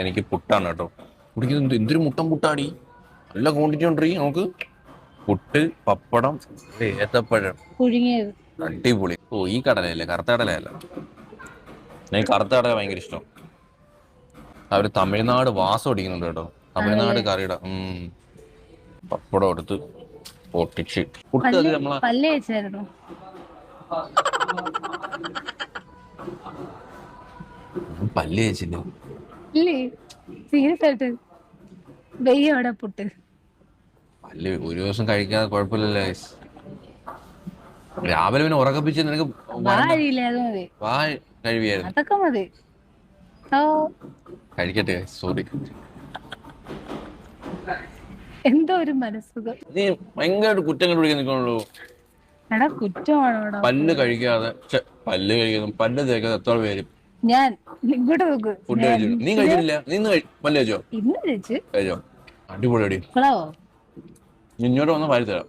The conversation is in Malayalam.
എനിക്ക് പുട്ടാണ് കേട്ടോ. കുടിക്കുന്നത് എന്തൊരു മുട്ടൻ പുട്ടാടി, നല്ല ക്വാണ്ടിറ്റി ഉണ്ടീ നമുക്ക്. പുട്ട്, പപ്പടം, ഏത്തപ്പഴം, പുഴുങ്ങിയത്. അടിപൊളി. ഓ, ഈ കടലയല്ലേ, കറുത്ത കടലയല്ല. എനിക്ക് കറുത്ത കടല ഭയങ്കര ഇഷ്ടം. അവര് തമിഴ്നാട് വാസം അടിക്കുന്നുണ്ട് കേട്ടോ. തമിഴ്നാട് ആണല്ലേ? കറിയുടെ പപ്പടം എടുത്ത് പൊട്ടിച്ച് പുട്ട്. അത് പല്ല് നമ്മളെ പല്ല് വെച്ചായിരുന്നു. പല്ല് തേച്ചില്ല. ഇല്ലേ, സീരിയസ് ആയിട്ട് വെയ്യ അവിടെ പുട്ട്. പല്ല് ഒരു ദിവസം കഴിക്കാതെ കുഴപ്പമില്ലല്ലോ guys. രാവിലെ പിന്നെ ഉറക്കപ്പിച്ച് നിനക്ക് വാ വരണ്ട. അരിയില്ലേ, അത് മതി. വാ കഴിവിയായിരുന്നു. അതൊക്കെ മതി. ഓ, കഴിക്കട്ടെ, സോറി. എന്തോ ഒരു മനസ്സുഖം. നീ ഭയങ്കരമായിട്ട് കുറ്റം കണ്ടുപിടിക്കാൻ നിൽക്കണല്ലോ. എടാ കുറ്റമാണോടാ? പല്ല് കഴിക്കാതെ പല്ല് കഴിക്കുന്നു, പല്ല് തേക്കാതെ എത്ര പേര് ഞാൻ ഇങ്ങോട്ട് നോക്ക്. ഫുഡ് ഞാൻ കഴിച്ചു. നീ കഴിച്ചിട്ടില്ല? നീ ഇന്ന് പല്ല് കഴിച്ചോ? ഇന്ന് കഴിച്ച് കഴിച്ചോ? അടിപൊളി അടി. കളവോ? ഇങ്ങോട്ട് വന്ന് വാരി തരാം.